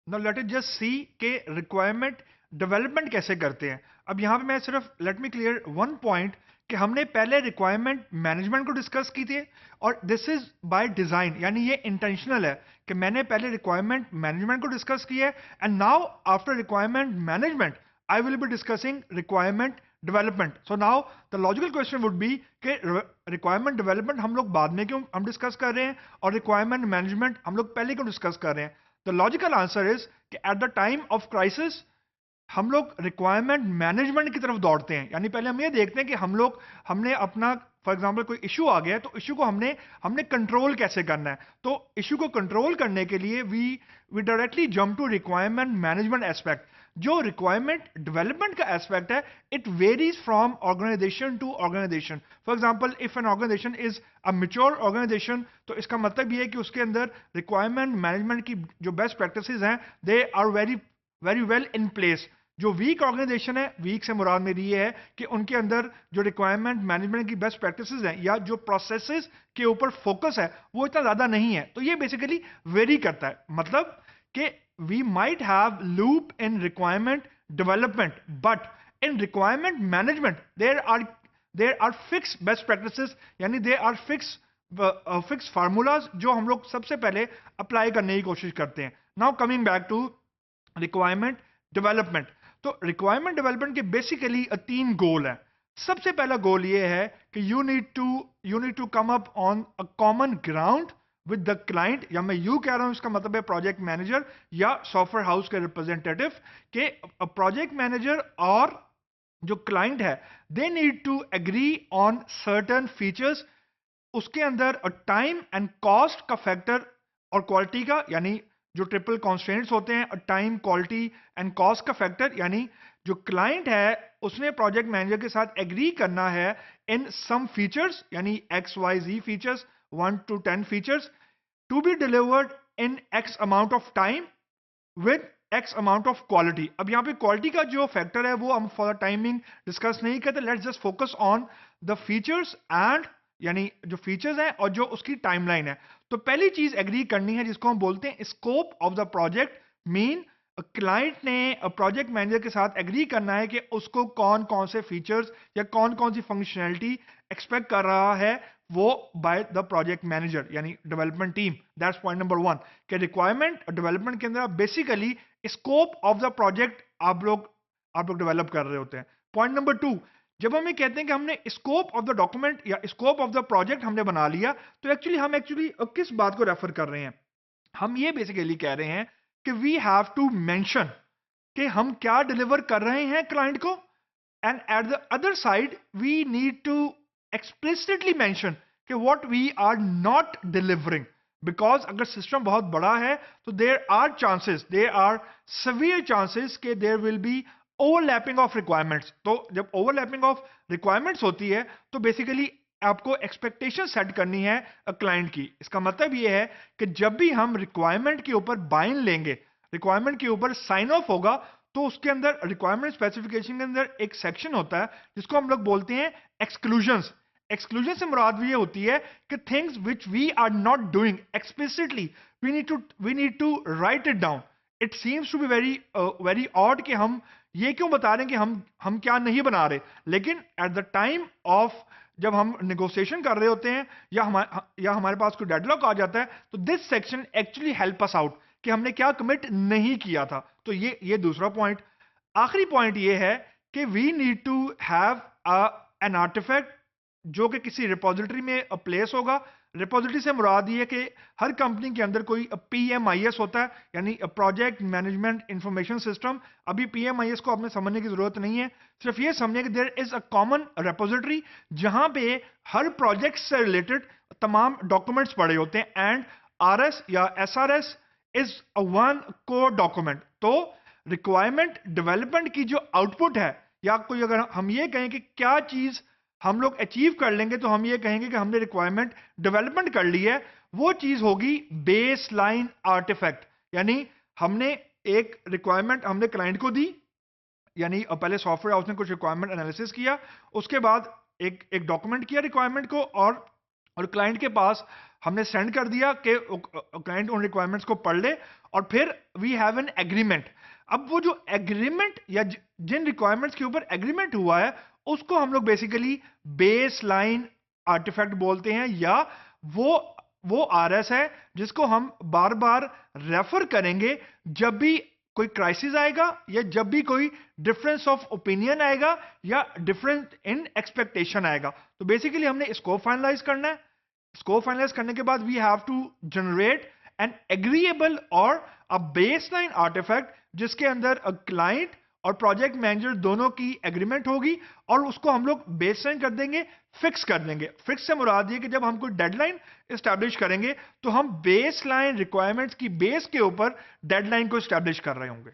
Now let us just see के requirement development कैसे करते हैं। अब यहाँ पे मैं सिर्फ let me clear one point कि हमने पहले रिक्वायरमेंट मैनेजमेंट को डिस्कस की थी, और दिस इज बाय डिजाइन, यानी ये इंटेंशनल है कि मैंने पहले रिक्वायरमेंट मैनेजमेंट को डिस्कस किया है, and now after requirement management I will be discussing requirement development. So now the logical question would be कि रिक्वायरमेंट डेवलपमेंट हम लोग बाद में क्यों हम डिस्कस कर रहे हैं, और रिक्वायरमेंट मैनेजमेंट हम लोग पहले क्यों डिस्कस कर रहे हैं। द लॉजिकल आंसर इज कि at the time of crisis हम लोग रिक्वायरमेंट मैनेजमेंट की तरफ दौड़ते हैं। यानी पहले हम ये देखते हैं कि हमने अपना, फॉर एग्जांपल कोई इशू आ गया है, तो इशू को हमने हमने कंट्रोल कैसे करना है। तो इशू को कंट्रोल करने के लिए we directly jump to requirement management aspect. जो रिक्वायरमेंट डेवलपमेंट का एस्पेक्ट है, it varies from organization to organization. For example if an organization is a mature organization, तो इसका मतलब ये है कि उसके अंदर रिक्वायरमेंट मैनेजमेंट की जो बेस्ट प्रैक्टिसेस हैं, they are very very well in place. जो वीक ऑर्गेनाइजेशन है, वीक से मुराद मेरी ये है कि उनके अंदर जो रिक्वायरमेंट मैनेजमेंट की बेस्ट प्रैक्टिसेस हैं या जो प्रोसेसेस के ऊपर फोकस है वो इतना ज्यादा नहीं है। तो ये बेसिकली वेरी करता है, मतलब कि we might have loop in requirement development, but in requirement management there are fix best practices, यानी देयर आर फिक्स फार्मूलाज जो हम लोग सबसे पहले अप्लाई करने की कोशिश करते हैं। Now coming back to requirement development. तो रिक्वायरमेंट डेवलपमेंट के बेसिकली तीन गोल हैं। सबसे पहला गोल ये है कि you need to come up on a common ground with the client, या मैं यू कह रहा हूं इसका मतलब है प्रोजेक्ट मैनेजर या सॉफ्टवेयर हाउस के रिप्रेजेंटेटिव के प्रोजेक्ट मैनेजर और जो क्लाइंट है, they need to agree on certain features. उसके अंदर टाइम एंड कॉस्ट का फैक्टर और क्वालिटी का, यानी जो ट्रिपल कॉन्स्ट्रेंट्स होते हैं, टाइम, क्वालिटी एंड कॉस्ट का फैक्टर, यानी जो क्लाइंट है उसने प्रोजेक्ट मैनेजर के साथ एग्री करना है इन सम फीचर्स, यानी X Y Z features, 1 to 10 features to be delivered in X amount of time with X amount of quality. अब यहाँ पे क्वालिटी का जो फैक्टर है वो हम फॉर टाइमिंग डिस्कस नहीं करते। Let's just focus on the features and, यानी जो फीचर्स हैं और जो उसकी टाइमलाइन है। तो पहली चीज एग्री करनी है जिसको हम बोलते हैं scope of the project. Mean client ने प्रोजेक्ट मैनेजर के साथ एग्री करना है कि उसको कौन कौन से फीचर्स या कौन कौन सी फंक्शनैलिटी एक्सपेक्ट कर रहा है वो बाय द प्रोजेक्ट मैनेजर, यानी development team. That's point number one कि रिक्वायरमेंट डेवलपमेंट के अंदर basically scope of the project आप लोग डेवलप कर रहे होते हैं। पॉइंट नंबर टू, जब हम ये कहते हैं कि हमने स्कोप ऑफ द डॉक्यूमेंट या स्कोप ऑफ द प्रोजेक्ट हमने बना लिया, तो एक्चुअली किस बात को रेफर कर रहे हैं। हम ये बेसिकली कह रहे हैं कि वी हैव टू मेंशन कि हम क्या डिलीवर कर रहे हैं क्लाइंट को, and at the other side we need to explicitly mention कि what we are not delivering. Because अगर सिस्टम बहुत बड़ा है तो देयर आर सवियर चांसेस के there will be overlapping of requirements. तो जब ओवरलैपिंग ऑफ रिक्वायरमेंट्स होती है तो बेसिकली आपको एक्सपेक्टेशन सेट करनी है क्लाइंट की। इसका मतलब यह है कि जब भी हम रिक्वायरमेंट के ऊपर बाइन लेंगे, रिक्वायरमेंट के ऊपर साइन ऑफ होगा, तो उसके अंदर रिक्वायरमेंट स्पेसिफिकेशन के अंदर एक सेक्शन होता है जिसको हम लोग बोलते हैं एक्सक्लूजन्स। एक्सक्लूजन से मुराद ये होती है कि things which we are not doing explicitly we need to write it down. It seems to be very odd कि हम ये क्यों बता रहे हैं कि हम क्या नहीं बना रहे, लेकिन एट द टाइम ऑफ जब हम नेगोशिएशन कर रहे होते हैं या हमारे पास कोई डेडलॉक आ जाता है, तो this section actually help us out कि हमने क्या कमिट नहीं किया था। तो ये दूसरा पॉइंट। आखिरी पॉइंट ये है कि we need to have an artifact जो कि किसी रिपोजिटरी में प्लेस होगा। रिपोजिटरी से मुराद ये है कि हर कंपनी के अंदर कोई PMIS होता है, यानी प्रोजेक्ट मैनेजमेंट इंफॉर्मेशन सिस्टम। अभी PMIS को आपने समझने की जरूरत नहीं है, सिर्फ ये समझे कि there is a common repository जहां पे हर प्रोजेक्ट से रिलेटेड तमाम डॉक्यूमेंट्स पड़े होते हैं, एंड RS या SRS is a one core document. तो रिक्वायरमेंट डेवलपमेंट की जो आउटपुट है, या कोई अगर हम ये कहें कि क्या चीज हम लोग अचीव कर लेंगे, तो हम ये कहेंगे कि हमने रिक्वायरमेंट डेवलपमेंट कर ली है। वो चीज होगी बेस लाइन आर्टिफैक्ट, यानी हमने एक रिक्वायरमेंट हमने क्लाइंट को दी, यानी पहले सॉफ्टवेयर हाउस ने कुछ रिक्वायरमेंट एनालिसिस किया, उसके बाद एक एक डॉक्यूमेंट किया रिक्वायरमेंट को, और क्लाइंट के पास हमने सेंड कर दिया कि क्लाइंट उन रिक्वायरमेंट्स को पढ़ ले, और फिर वी हैव एन एग्रीमेंट। अब वो जो एग्रीमेंट या जिन रिक्वायरमेंट्स के ऊपर एग्रीमेंट हुआ है, उसको हम लोग बेसिकली बेस लाइन आर्टिफैक्ट बोलते हैं, या वो आरएस है जिसको हम बार बार रेफर करेंगे जब भी कोई क्राइसिस आएगा, या जब भी कोई डिफरेंस ऑफ ओपिनियन आएगा, या डिफरेंस इन एक्सपेक्टेशन आएगा। तो बेसिकली हमने स्कोप फाइनलाइज करना है। स्कोप फाइनलाइज करने के बाद we have to generate an agreeable और अ बेसलाइन आर्टिफैक्ट, जिसके अंदर अ क्लाइंट और प्रोजेक्ट मैनेजर दोनों की एग्रीमेंट होगी, और उसको हम लोग बेसलाइन कर देंगे, फिक्स कर देंगे। फिक्स से मुराद ये कि जब हम कोई डेडलाइन एस्टैब्लिश करेंगे तो हम बेसलाइन रिक्वायरमेंट्स की बेस के ऊपर डेडलाइन को एस्टैब्लिश कर रहे होंगे।